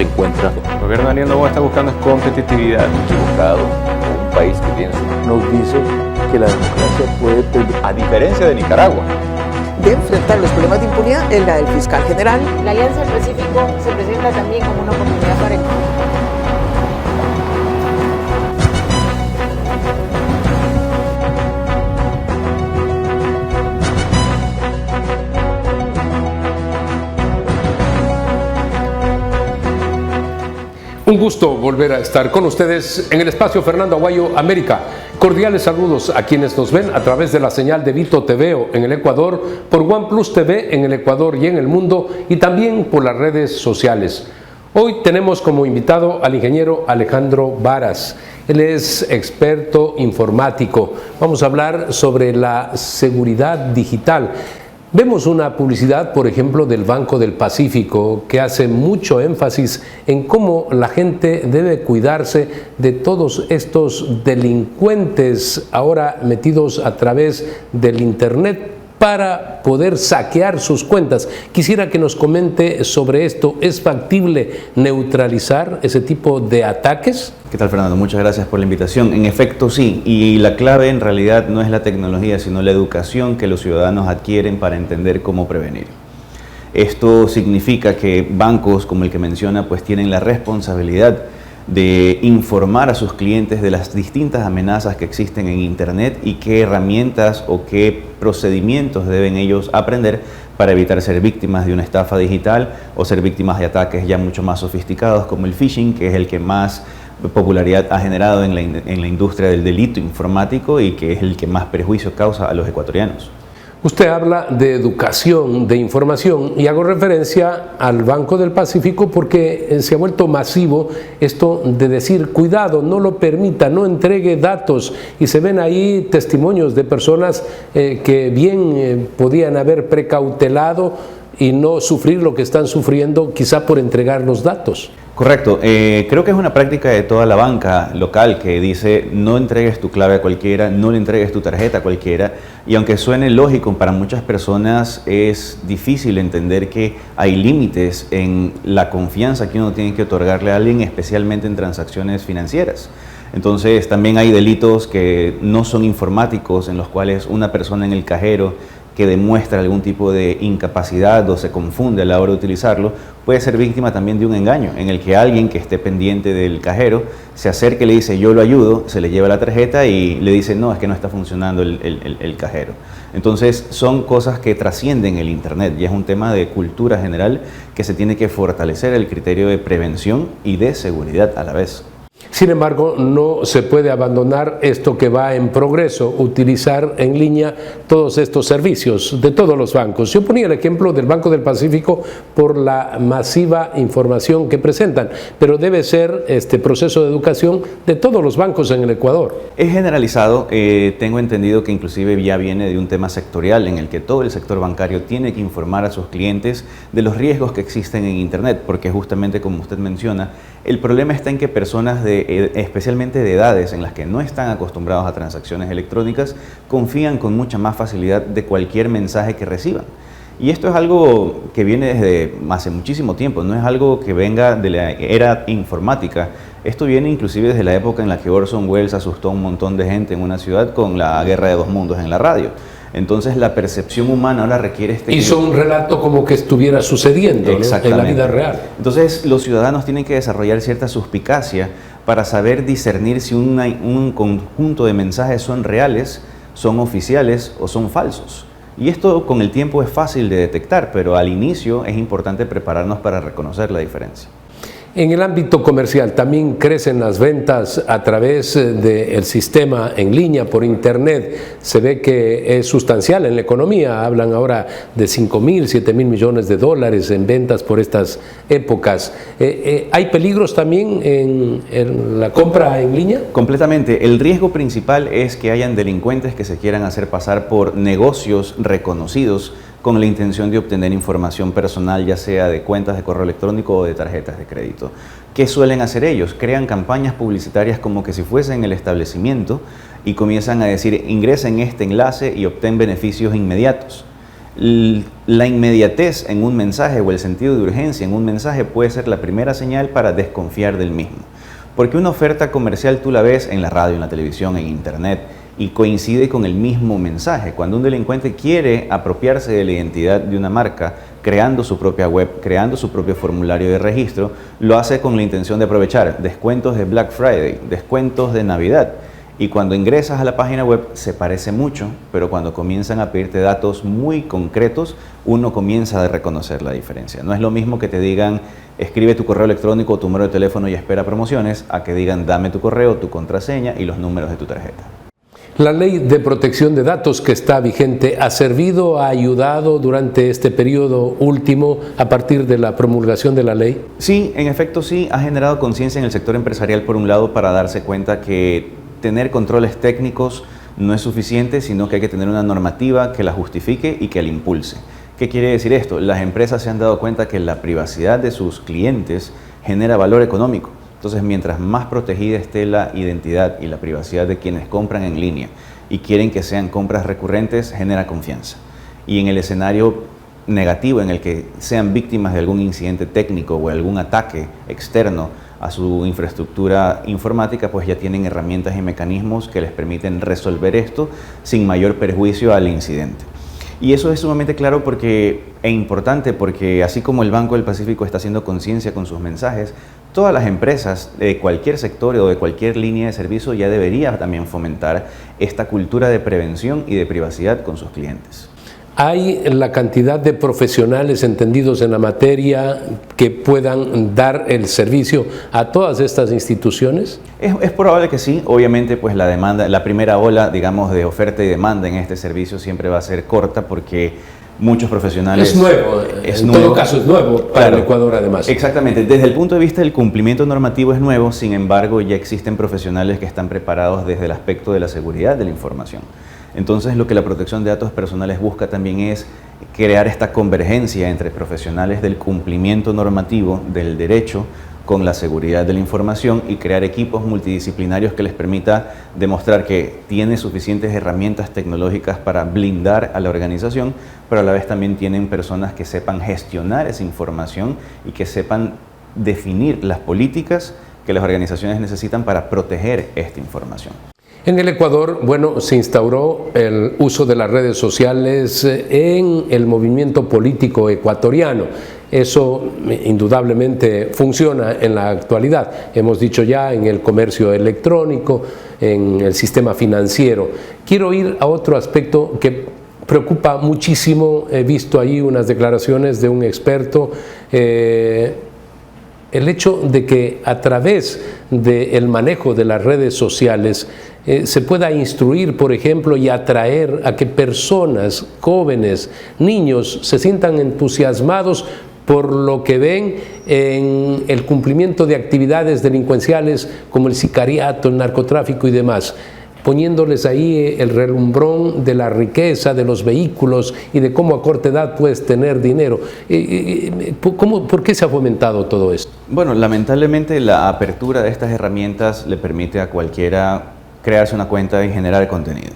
se encuentra. El gobierno de Daniel Noboa está buscando es competitividad. Equivocado, un país que tiene nos dice que la democracia puede perder. A diferencia de Nicaragua. De enfrentar los problemas de impunidad es la del fiscal general. La Alianza del Pacífico se presenta también como una oportunidad para Un gusto volver a estar con ustedes en el espacio Fernando Aguayo América. Cordiales saludos a quienes nos ven a través de la señal de Vito TV en el Ecuador, por OnePlus TV en el Ecuador y en el mundo, y también por las redes sociales. Hoy tenemos como invitado al ingeniero Alejandro Varas. Él es experto informático. Vamos a hablar sobre la seguridad digital. Vemos una publicidad, por ejemplo, del Banco del Pacífico, que hace mucho énfasis en cómo la gente debe cuidarse de todos estos delincuentes ahora metidos a través del Internet para poder saquear sus cuentas. Quisiera que nos comente sobre esto. ¿Es factible neutralizar ese tipo de ataques? ¿Qué tal, Fernando? Muchas gracias por la invitación. En efecto, sí, y la clave en realidad no es la tecnología, sino la educación que los ciudadanos adquieren para entender cómo prevenir. Esto significa que bancos, como el que menciona, pues tienen la responsabilidad de informar a sus clientes de las distintas amenazas que existen en Internet y qué herramientas o qué procedimientos deben ellos aprender para evitar ser víctimas de una estafa digital o ser víctimas de ataques ya mucho más sofisticados como el phishing, que es el que más popularidad ha generado en la industria del delito informático y que es el que más perjuicio causa a los ecuatorianos. Usted habla de educación, de información, y hago referencia al Banco del Pacífico porque se ha vuelto masivo esto de decir, cuidado, no lo permita, no entregue datos, y se ven ahí testimonios de personas que bien podían haber precautelado y no sufrir lo que están sufriendo quizá por entregar los datos. Correcto, creo que es una práctica de toda la banca local que dice no entregues tu clave a cualquiera, no le entregues tu tarjeta a cualquiera, y aunque suene lógico para muchas personas, es difícil entender que hay límites en la confianza que uno tiene que otorgarle a alguien, especialmente en transacciones financieras. Entonces también hay delitos que no son informáticos, en los cuales una persona en el cajero que demuestra algún tipo de incapacidad o se confunde a la hora de utilizarlo, puede ser víctima también de un engaño, en el que alguien que esté pendiente del cajero se acerque y le dice yo lo ayudo, se le lleva la tarjeta y le dice no, es que no está funcionando el cajero. Entonces son cosas que trascienden el Internet y es un tema de cultura general que se tiene que fortalecer el criterio de prevención y de seguridad a la vez. Sin embargo, no se puede abandonar esto que va en progreso, utilizar en línea todos estos servicios de todos los bancos. Yo ponía el ejemplo del Banco del Pacífico por la masiva información que presentan, pero debe ser este proceso de educación de todos los bancos en el Ecuador. Es generalizado, tengo entendido que inclusive ya viene de un tema sectorial en el que todo el sector bancario tiene que informar a sus clientes de los riesgos que existen en Internet, porque justamente como usted menciona, el problema está en que personas especialmente de edades en las que no están acostumbrados a transacciones electrónicas, confían con mucha más facilidad de cualquier mensaje que reciban. Y esto es algo que viene desde hace muchísimo tiempo, no es algo que venga de la era informática. Esto viene inclusive desde la época en la que Orson Welles asustó a un montón de gente en una ciudad con la Guerra de dos Mundos en la radio. Entonces la percepción humana ahora requiere Hizo un relato como que estuviera sucediendo, ¿no?, en la vida real. Entonces los ciudadanos tienen que desarrollar cierta suspicacia para saber discernir si un conjunto de mensajes son reales, son oficiales o son falsos. Y esto con el tiempo es fácil de detectar, pero al inicio es importante prepararnos para reconocer la diferencia. En el ámbito comercial también crecen las ventas a través del sistema en línea por Internet. Se ve que es sustancial en la economía. Hablan ahora de 5.000, 7.000 millones de dólares en ventas por estas épocas. ¿Hay peligros también en la compra en línea? Completamente. El riesgo principal es que hayan delincuentes que se quieran hacer pasar por negocios reconocidos con la intención de obtener información personal, ya sea de cuentas de correo electrónico o de tarjetas de crédito. ¿Qué suelen hacer ellos? Crean campañas publicitarias como que si fuesen el establecimiento y comienzan a decir, ingresa en este enlace y obtén beneficios inmediatos. La inmediatez en un mensaje o el sentido de urgencia en un mensaje puede ser la primera señal para desconfiar del mismo. Porque una oferta comercial tú la ves en la radio, en la televisión, en internet y coincide con el mismo mensaje. Cuando un delincuente quiere apropiarse de la identidad de una marca, creando su propia web, creando su propio formulario de registro, lo hace con la intención de aprovechar descuentos de Black Friday, descuentos de Navidad. Y cuando ingresas a la página web se parece mucho, pero cuando comienzan a pedirte datos muy concretos, uno comienza a reconocer la diferencia. No es lo mismo que te digan, escribe tu correo electrónico o tu número de teléfono y espera promociones, a que digan, dame tu correo, tu contraseña y los números de tu tarjeta. La ley de protección de datos que está vigente ha servido, ha ayudado durante este periodo último a partir de la promulgación de la ley. Sí, en efecto sí, ha generado conciencia en el sector empresarial por un lado para darse cuenta que tener controles técnicos no es suficiente, sino que hay que tener una normativa que la justifique y que la impulse. ¿Qué quiere decir esto? Las empresas se han dado cuenta que la privacidad de sus clientes genera valor económico. Entonces, mientras más protegida esté la identidad y la privacidad de quienes compran en línea y quieren que sean compras recurrentes, genera confianza. Y en el escenario negativo, en el que sean víctimas de algún incidente técnico o algún ataque externo a su infraestructura informática, pues ya tienen herramientas y mecanismos que les permiten resolver esto sin mayor perjuicio al incidente. Y eso es sumamente claro e importante porque así como el Banco del Pacífico está haciendo conciencia con sus mensajes, todas las empresas de cualquier sector o de cualquier línea de servicio ya deberían también fomentar esta cultura de prevención y de privacidad con sus clientes. ¿Hay la cantidad de profesionales entendidos en la materia que puedan dar el servicio a todas estas instituciones? Es probable que sí. Obviamente, pues la demanda, la primera ola, digamos, de oferta y demanda en este servicio siempre va a ser corta porque muchos profesionales... Es nuevo, en todo caso es nuevo para el Ecuador además. Exactamente, desde el punto de vista del cumplimiento normativo es nuevo, sin embargo ya existen profesionales que están preparados desde el aspecto de la seguridad de la información. Entonces lo que la protección de datos personales busca también es crear esta convergencia entre profesionales del cumplimiento normativo del derecho con la seguridad de la información y crear equipos multidisciplinarios que les permita demostrar que tiene suficientes herramientas tecnológicas para blindar a la organización, pero a la vez también tienen personas que sepan gestionar esa información y que sepan definir las políticas que las organizaciones necesitan para proteger esta información. En el Ecuador, bueno, se instauró el uso de las redes sociales en el movimiento político ecuatoriano. Eso indudablemente funciona en la actualidad. Hemos dicho ya en el comercio electrónico, en el sistema financiero. Quiero ir a otro aspecto que preocupa muchísimo. He visto ahí unas declaraciones de un experto. El hecho de que a través del manejo de las redes sociales se pueda instruir, por ejemplo, y atraer a que personas, jóvenes, niños, se sientan entusiasmados por lo que ven en el cumplimiento de actividades delincuenciales como el sicariato, el narcotráfico y demás, poniéndoles ahí el relumbrón de la riqueza, de los vehículos y de cómo a corta edad puedes tener dinero. ¿Por qué se ha fomentado todo esto? Bueno, lamentablemente la apertura de estas herramientas le permite a cualquiera crearse una cuenta y generar contenido.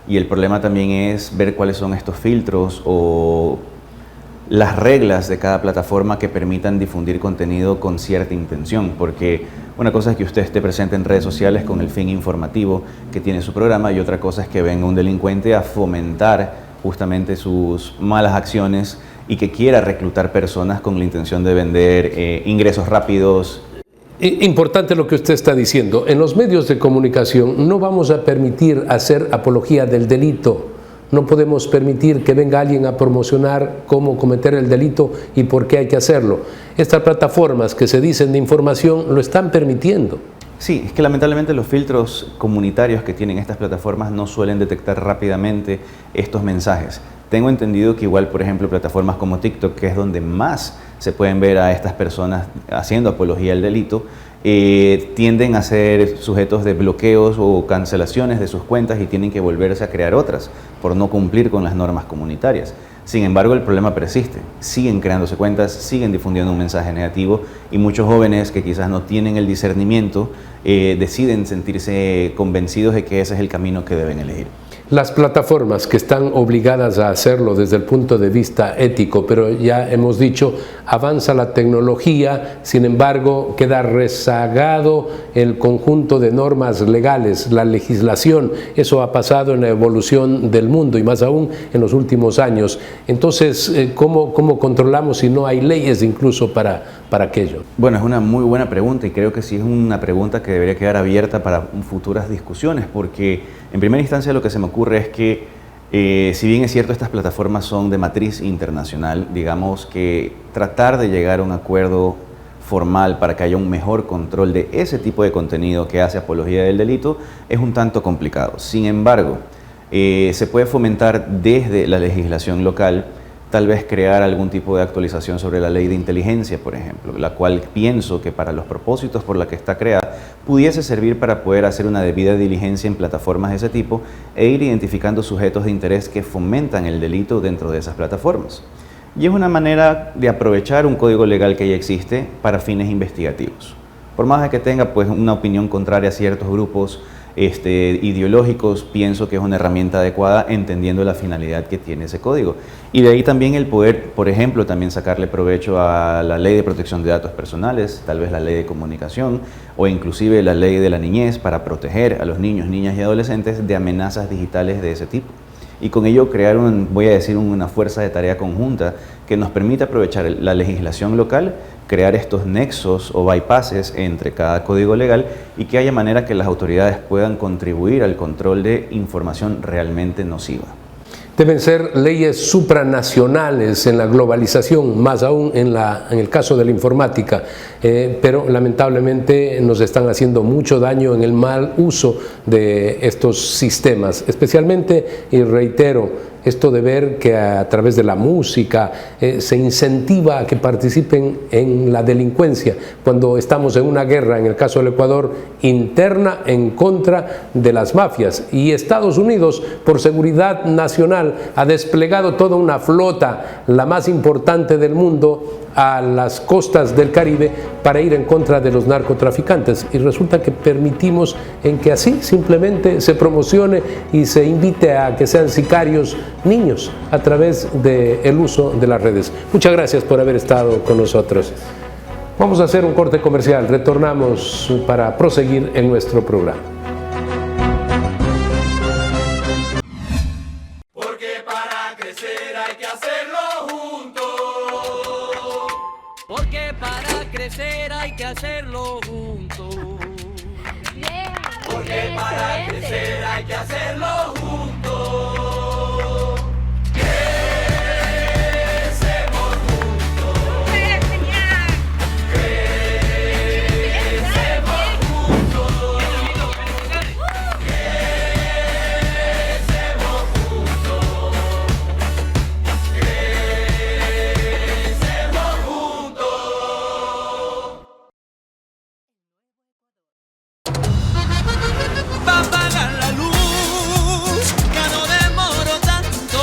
Y el problema también es ver cuáles son estos filtros o las reglas de cada plataforma que permitan difundir contenido con cierta intención, porque una cosa es que usted esté presente en redes sociales con el fin informativo que tiene su programa y otra cosa es que venga un delincuente a fomentar justamente sus malas acciones y que quiera reclutar personas con la intención de vender ingresos rápidos. Importante lo que usted está diciendo. En los medios de comunicación no vamos a permitir hacer apología del delito. No podemos permitir que venga alguien a promocionar cómo cometer el delito y por qué hay que hacerlo. Estas plataformas que se dicen de información lo están permitiendo. Sí, es que lamentablemente los filtros comunitarios que tienen estas plataformas no suelen detectar rápidamente estos mensajes. Tengo entendido que igual, por ejemplo, plataformas como TikTok, que es donde más se pueden ver a estas personas haciendo apología al delito, tienden a ser sujetos de bloqueos o cancelaciones de sus cuentas y tienen que volverse a crear otras por no cumplir con las normas comunitarias. Sin embargo, el problema persiste. Siguen creándose cuentas, siguen difundiendo un mensaje negativo y muchos jóvenes que quizás no tienen el discernimiento deciden sentirse convencidos de que ese es el camino que deben elegir. Las plataformas que están obligadas a hacerlo desde el punto de vista ético, pero ya hemos dicho, avanza la tecnología, sin embargo, queda rezagado el conjunto de normas legales, la legislación. Eso ha pasado en la evolución del mundo y más aún en los últimos años. Entonces, ¿cómo controlamos si no hay leyes incluso para aquello? Bueno, es una muy buena pregunta y creo que sí es una pregunta que debería quedar abierta para futuras discusiones, porque en primera instancia lo que se me ocurre es que si bien es cierto estas plataformas son de matriz internacional, digamos que tratar de llegar a un acuerdo formal para que haya un mejor control de ese tipo de contenido que hace apología del delito es un tanto complicado. Sin embargo, se puede fomentar desde la legislación local, tal vez crear algún tipo de actualización sobre la ley de inteligencia, por ejemplo, la cual pienso que para los propósitos por la que está creada pudiese servir para poder hacer una debida diligencia en plataformas de ese tipo e ir identificando sujetos de interés que fomentan el delito dentro de esas plataformas. Y es una manera de aprovechar un código legal que ya existe para fines investigativos. Por más de que tenga pues una opinión contraria a ciertos grupos ideológicos, pienso que es una herramienta adecuada entendiendo la finalidad que tiene ese código. Y de ahí también el poder, por ejemplo, también sacarle provecho a la ley de protección de datos personales, tal vez la ley de comunicación o inclusive la ley de la niñez para proteger a los niños, niñas y adolescentes de amenazas digitales de ese tipo. Y con ello crear, una fuerza de tarea conjunta que nos permita aprovechar la legislación local, crear estos nexos o bypasses entre cada código legal y que haya manera que las autoridades puedan contribuir al control de información realmente nociva. Deben ser leyes supranacionales en la globalización, más aún en el caso de la informática, pero lamentablemente nos están haciendo mucho daño en el mal uso de estos sistemas, especialmente, y reitero, esto de ver que a través de la música se incentiva a que participen en la delincuencia, cuando estamos en una guerra, en el caso del Ecuador, interna en contra de las mafias, y Estados Unidos, por seguridad nacional, ha desplegado toda una flota, la más importante del mundo, a las costas del Caribe para ir en contra de los narcotraficantes, y resulta que permitimos en que así simplemente se promocione y se invite a que sean sicarios niños a través del uso de las redes. Muchas gracias por haber estado con nosotros. Vamos a hacer un corte comercial, retornamos para proseguir en nuestro programa. Hacerlo juntos. Porque para crecer hay que hacerlo juntos. Crecemos juntos. Crecemos juntos. Crecemos juntos. Crecemos juntos. Apagar la luz, ya no demoro tanto.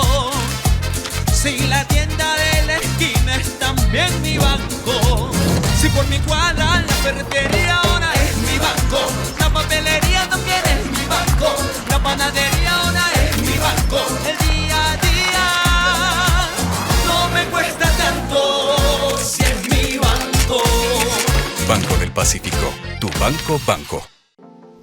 Si la tienda de la esquina es también mi banco. Si por mi cuadra la ferretería ahora es mi banco. La papelería también es mi banco. La panadería ahora es mi banco. El día a día no me cuesta tanto si es mi banco. Banco del Pacífico, tu banco.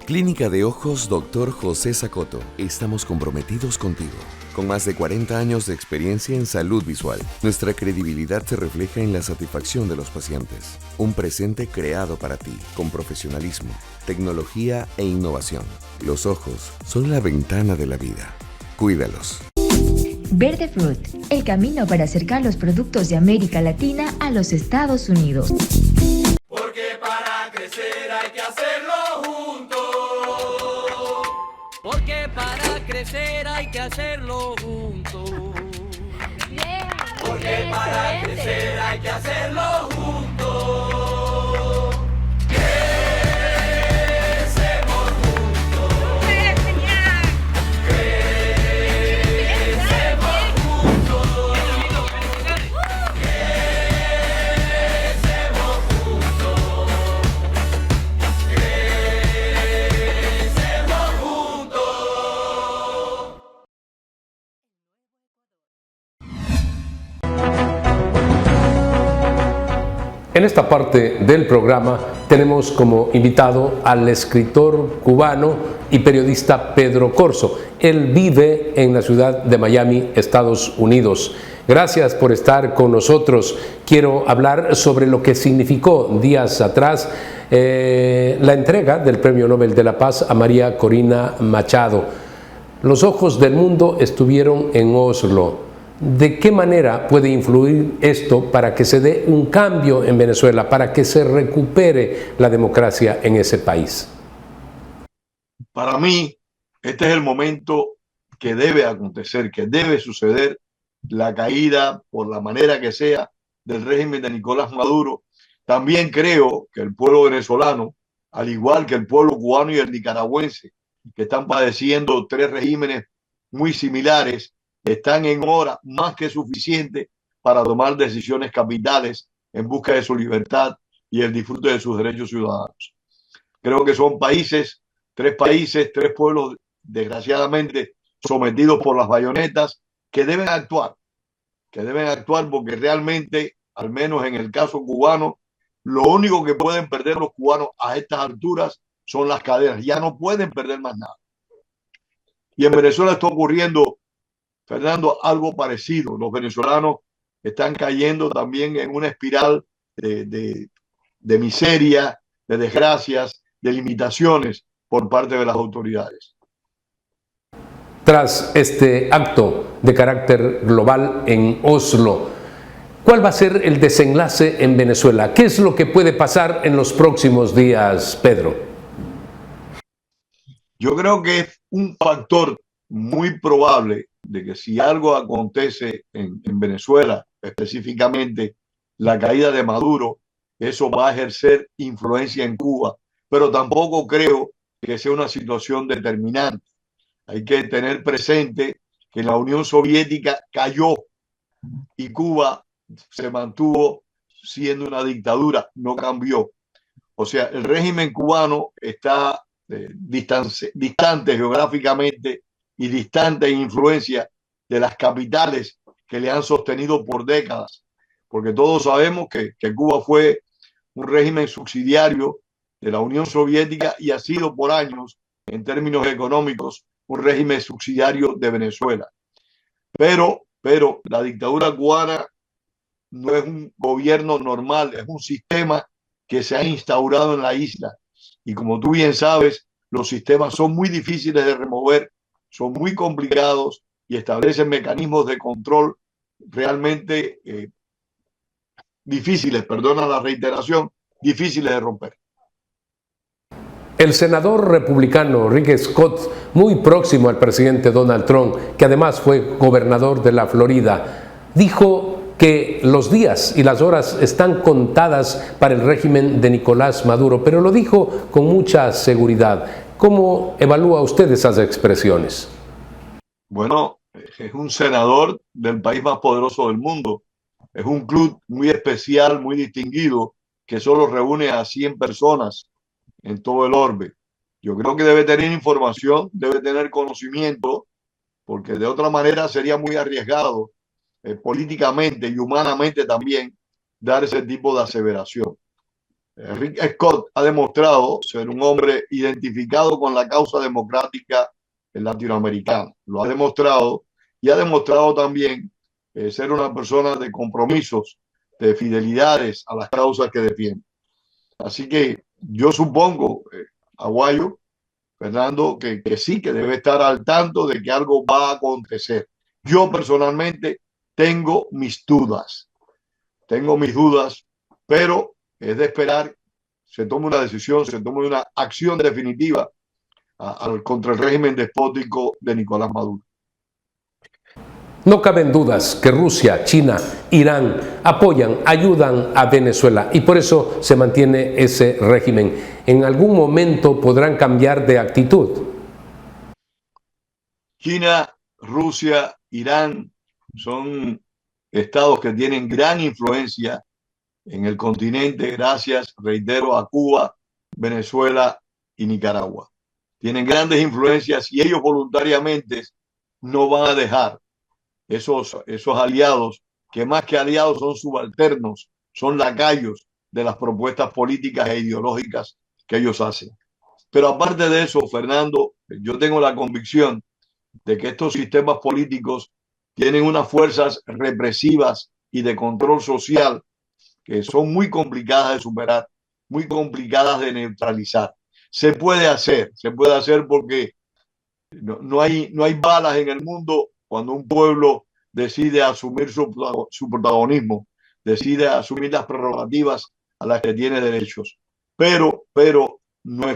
Clínica de Ojos Dr. José Sacoto. Estamos comprometidos contigo. Con más de 40 años de experiencia en salud visual, nuestra credibilidad se refleja en la satisfacción de los pacientes. Un presente creado para ti, con profesionalismo, tecnología e innovación. Los ojos son la ventana de la vida. Cuídalos. Verde Fruit, el camino para acercar los productos de América Latina a los Estados Unidos. Porque para crecer hay que hacerlo juntos. Porque para crecer hay que hacerlo juntos. Porque para crecer hay que hacerlo juntos. Crecemos juntos. Crecemos juntos. Crecemos juntos. Crecemos juntos. En esta parte del programa tenemos como invitado al escritor cubano y periodista Pedro Corzo. Él vive en la ciudad de Miami, Estados Unidos. Gracias por estar con nosotros. Quiero hablar sobre lo que significó días atrás la entrega del Premio Nobel de la Paz a María Corina Machado. Los ojos del mundo estuvieron en Oslo. ¿De qué manera puede influir esto para que se dé un cambio en Venezuela, para que se recupere la democracia en ese país? Para mí, este es el momento que debe acontecer, que debe suceder, la caída, por la manera que sea, del régimen de Nicolás Maduro. También creo que el pueblo venezolano, al igual que el pueblo cubano y el nicaragüense, que están padeciendo tres regímenes muy similares, están en hora más que suficiente para tomar decisiones capitales en busca de su libertad y el disfrute de sus derechos ciudadanos. Creo que son tres pueblos desgraciadamente sometidos por las bayonetas que deben actuar porque realmente, al menos en el caso cubano, lo único que pueden perder los cubanos a estas alturas son las cadenas, ya no pueden perder más nada. Y en Venezuela está ocurriendo, Fernando, algo parecido. Los venezolanos están cayendo también en una espiral de miseria, de desgracias, de limitaciones por parte de las autoridades. Tras este acto de carácter global en Oslo, ¿cuál va a ser el desenlace en Venezuela? ¿Qué es lo que puede pasar en los próximos días, Pedro? Yo creo que es un factor muy probable de que si algo acontece en Venezuela, específicamente la caída de Maduro, eso va a ejercer influencia en Cuba, pero tampoco creo que sea una situación determinante. Hay que tener presente que la Unión Soviética cayó y Cuba se mantuvo siendo una dictadura, no cambió. O sea, el régimen cubano está distante geográficamente y distante en influencia de las capitales que le han sostenido por décadas, porque todos sabemos que Cuba fue un régimen subsidiario de la Unión Soviética y ha sido por años, en términos económicos, un régimen subsidiario de Venezuela. Pero la dictadura cubana no es un gobierno normal, es un sistema que se ha instaurado en la isla. Y como tú bien sabes, los sistemas son muy difíciles de remover, son muy complicados y establecen mecanismos de control realmente difíciles, perdona la reiteración, difíciles de romper. El senador republicano Rick Scott, muy próximo al presidente Donald Trump, que además fue gobernador de la Florida, dijo que los días y las horas están contadas para el régimen de Nicolás Maduro, pero lo dijo con mucha seguridad. ¿Cómo evalúa usted esas expresiones? Bueno, es un senador del país más poderoso del mundo. Es un club muy especial, muy distinguido, que solo reúne a 100 personas en todo el orbe. Yo creo que debe tener información, debe tener conocimiento, porque de otra manera sería muy arriesgado políticamente y humanamente también dar ese tipo de aseveración. Rick Scott ha demostrado ser un hombre identificado con la causa democrática latinoamericana. Lo ha demostrado y ha demostrado también ser una persona de compromisos, de fidelidades a las causas que defiende. Así que yo supongo, Aguayo, Fernando, que sí, que debe estar al tanto de que algo va a acontecer. Yo personalmente tengo mis dudas, pero es de esperar se tome una decisión, se tome una acción definitiva contra el régimen despótico de Nicolás Maduro. No caben dudas que Rusia, China, Irán apoyan, ayudan a Venezuela y por eso se mantiene ese régimen. ¿En algún momento podrán cambiar de actitud? China, Rusia, Irán son estados que tienen gran influencia en el continente gracias, reitero, a Cuba, Venezuela y Nicaragua. Tienen grandes influencias y ellos voluntariamente no van a dejar esos aliados, que más que aliados son subalternos, son lacayos de las propuestas políticas e ideológicas que ellos hacen. Pero aparte de eso, Fernando, yo tengo la convicción de que estos sistemas políticos tienen unas fuerzas represivas y de control social que son muy complicadas de superar, muy complicadas de neutralizar. Se puede hacer porque no hay balas en el mundo cuando un pueblo decide asumir su protagonismo, decide asumir las prerrogativas a las que tiene derechos. Pero no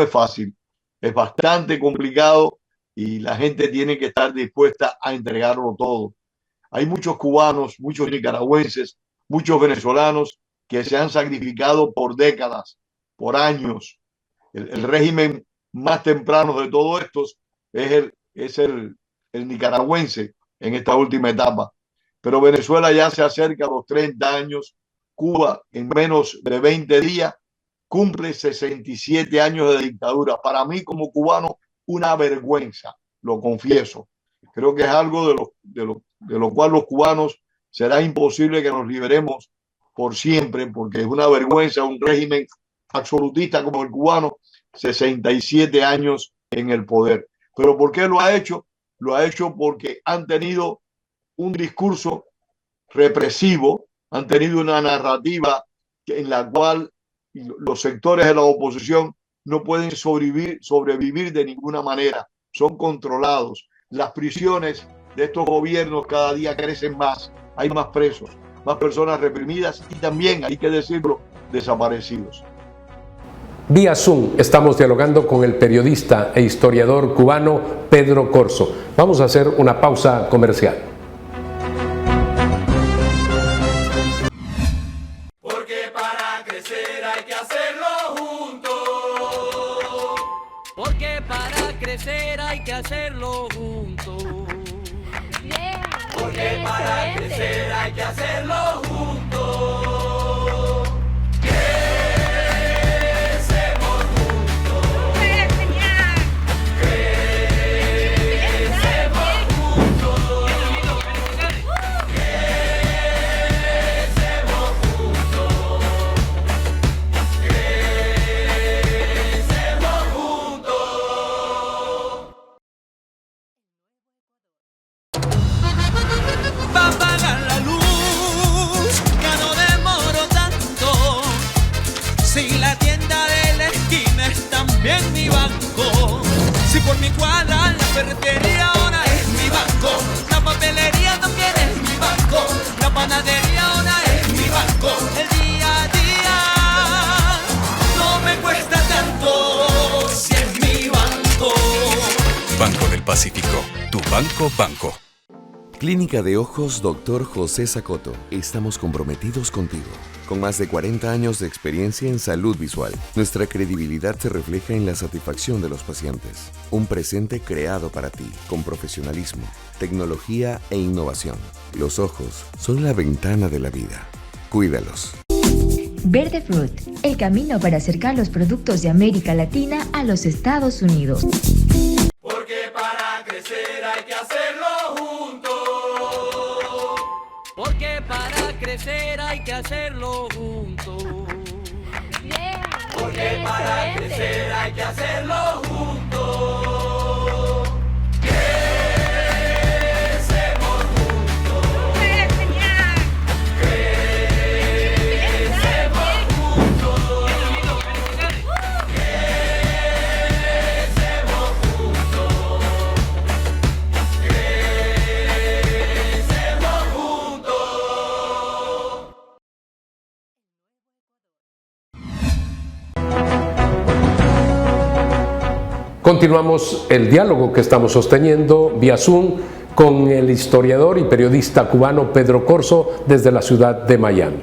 es fácil, es bastante complicado y la gente tiene que estar dispuesta a entregarlo todo. Hay muchos cubanos, muchos nicaragüenses, muchos venezolanos que se han sacrificado por décadas, por años. El régimen más temprano de todos estos es el nicaragüense en esta última etapa. Pero Venezuela ya se acerca a los 30 años. Cuba en menos de 20 días cumple 67 años de dictadura. Para mí como cubano una vergüenza, lo confieso. Creo que es algo de lo cual los cubanos será imposible que nos liberemos por siempre, porque es una vergüenza un régimen absolutista como el cubano, 67 años en el poder. ¿Pero por qué lo ha hecho? Lo ha hecho porque han tenido un discurso represivo, han tenido una narrativa en la cual los sectores de la oposición no pueden sobrevivir de ninguna manera, son controlados. Las prisiones de estos gobiernos cada día crecen más, hay más presos, más personas reprimidas y también, hay que decirlo, desaparecidos. Vía Zoom estamos dialogando con el periodista e historiador cubano Pedro Corso. Vamos a hacer una pausa comercial. Porque para crecer hay que hacerlo juntos. Porque para crecer hay que hacerlo juntos. Porque para crecer hay que hacerlo juntos. En mi banco, si por mi cuadra la ferretería ahora es mi banco, la papelería también es mi banco, la panadería ahora es mi banco, el día a día no me cuesta tanto si es mi banco. Banco del Pacífico, tu banco. Clínica de Ojos Dr. José Sacoto. Estamos comprometidos contigo. Con más de 40 años de experiencia en salud visual, nuestra credibilidad se refleja en la satisfacción de los pacientes. Un presente creado para ti, con profesionalismo, tecnología e innovación. Los ojos son la ventana de la vida. Cuídalos. Verde Fruit, el camino para acercar los productos de América Latina a los Estados Unidos. Porque para crecer hay que hacerlo juntos. Porque para crecer hay que hacerlo juntos. Porque para crecer hay que hacerlo juntos. Crecemos juntos. Crecemos juntos. Crecemos juntos. Crecemos juntos. Continuamos el diálogo que estamos sosteniendo vía Zoom con el historiador y periodista cubano Pedro Corso desde la ciudad de Miami.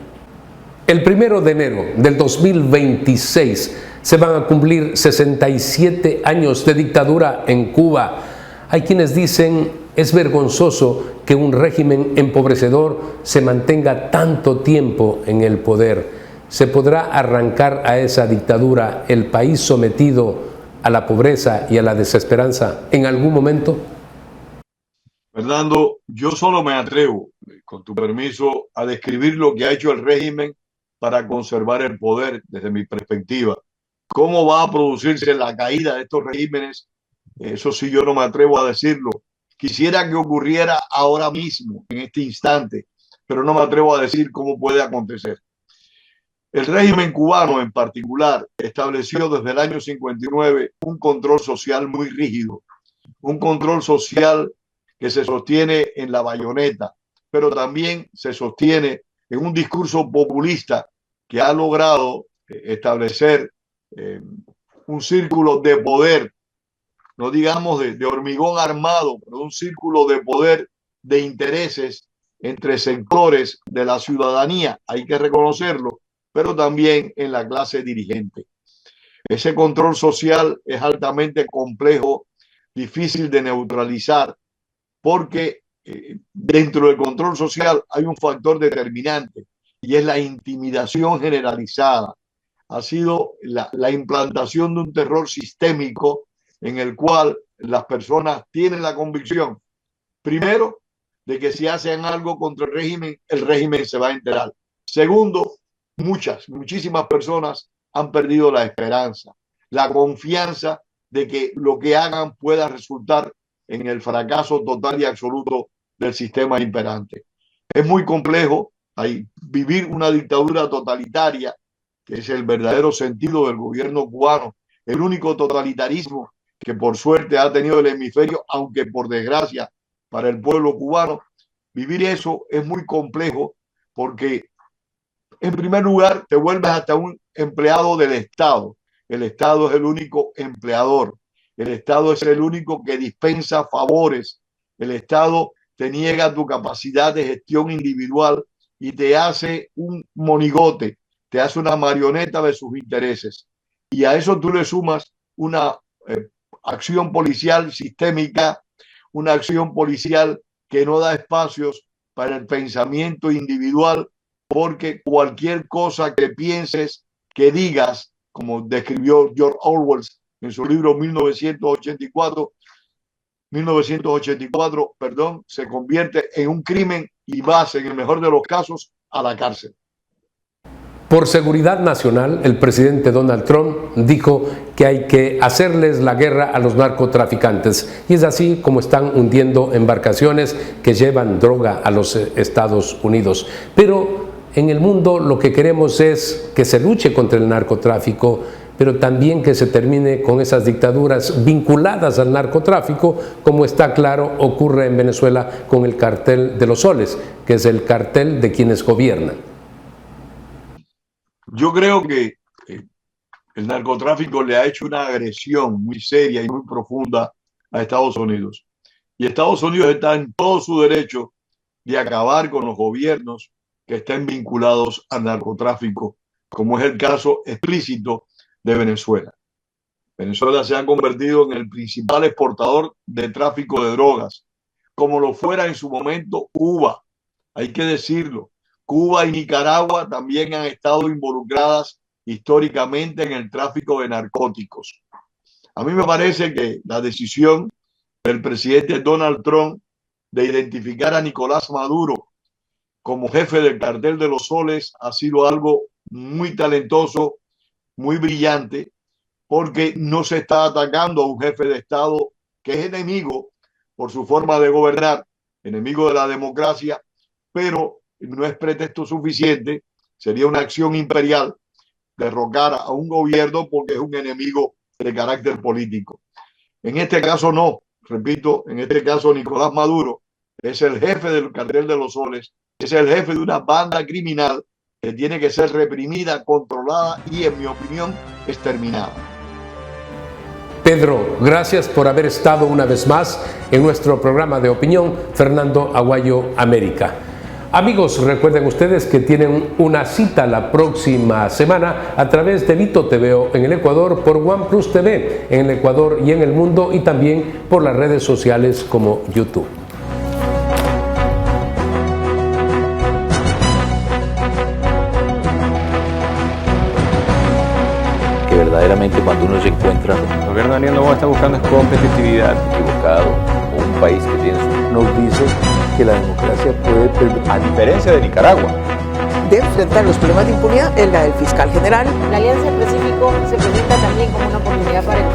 El 1 de enero del 2026 se van a cumplir 67 años de dictadura en Cuba. Hay quienes dicen es vergonzoso que un régimen empobrecedor se mantenga tanto tiempo en el poder. ¿Se podrá arrancar a esa dictadura el país sometido a la pobreza y a la desesperanza en algún momento? Fernando, yo solo me atrevo, con tu permiso, a describir lo que ha hecho el régimen para conservar el poder desde mi perspectiva. ¿Cómo va a producirse la caída de estos regímenes? Eso sí, yo no me atrevo a decirlo. Quisiera que ocurriera ahora mismo, en este instante, pero no me atrevo a decir cómo puede acontecer. El régimen cubano en particular estableció desde el año 59 un control social muy rígido, un control social que se sostiene en la bayoneta, pero también se sostiene en un discurso populista que ha logrado establecer un círculo de poder, no digamos de hormigón armado, pero un círculo de poder de intereses entre sectores de la ciudadanía, hay que reconocerlo, pero también en la clase dirigente. Ese control social es altamente complejo, difícil de neutralizar, porque dentro del control social hay un factor determinante y es la intimidación generalizada. Ha sido la implantación de un terror sistémico en el cual las personas tienen la convicción, primero, de que si hacen algo contra el régimen se va a enterar. Segundo, muchísimas personas han perdido la esperanza, la confianza de que lo que hagan pueda resultar en el fracaso total y absoluto del sistema imperante. Es muy complejo vivir una dictadura totalitaria, que es el verdadero sentido del gobierno cubano, el único totalitarismo que por suerte ha tenido el hemisferio, aunque por desgracia para el pueblo cubano. Vivir eso es muy complejo porque, en primer lugar, te vuelves hasta un empleado del Estado. El Estado es el único empleador. El Estado es el único que dispensa favores. El Estado te niega tu capacidad de gestión individual y te hace un monigote, te hace una marioneta de sus intereses. Y a eso tú le sumas una acción policial sistémica, una acción policial que no da espacios para el pensamiento individual, porque cualquier cosa que pienses, que digas, como describió George Orwell en su libro 1984, se convierte en un crimen y vas, en el mejor de los casos, a la cárcel. Por seguridad nacional, el presidente Donald Trump dijo que hay que hacerles la guerra a los narcotraficantes, y es así como están hundiendo embarcaciones que llevan droga a los Estados Unidos. Pero en el mundo lo que queremos es que se luche contra el narcotráfico, pero también que se termine con esas dictaduras vinculadas al narcotráfico, como está claro ocurre en Venezuela con el cartel de los soles, que es el cartel de quienes gobiernan. Yo creo que el narcotráfico le ha hecho una agresión muy seria y muy profunda a Estados Unidos. Y Estados Unidos está en todo su derecho de acabar con los gobiernos que estén vinculados al narcotráfico, como es el caso explícito de Venezuela. Venezuela se ha convertido en el principal exportador de tráfico de drogas, como lo fuera en su momento Cuba. Hay que decirlo. Cuba y Nicaragua también han estado involucradas históricamente en el tráfico de narcóticos. A mí me parece que la decisión del presidente Donald Trump de identificar a Nicolás Maduro como jefe del cartel de los soles ha sido algo muy talentoso, muy brillante, porque no se está atacando a un jefe de Estado que es enemigo por su forma de gobernar, enemigo de la democracia, pero no es pretexto suficiente, sería una acción imperial derrocar a un gobierno porque es un enemigo de carácter político. En este caso no, repito, en este caso Nicolás Maduro es el jefe del cartel de los soles, es el jefe de una banda criminal que tiene que ser reprimida, controlada y, en mi opinión, exterminada. Pedro, gracias por haber estado una vez más en nuestro programa de opinión, Fernando Aguayo América. Amigos, recuerden ustedes que tienen una cita la próxima semana a través de Vito TV en el Ecuador, por OnePlus TV en el Ecuador y en el mundo, y también por las redes sociales como YouTube. Que verdaderamente cuando uno se encuentra El gobierno de Daniel Noboa está buscando es competitividad. equivocado o un país que tiene nos dice que la democracia puede A diferencia de Nicaragua, de enfrentar los problemas de impunidad es la del fiscal general. La Alianza del Pacífico se presenta también como una oportunidad para el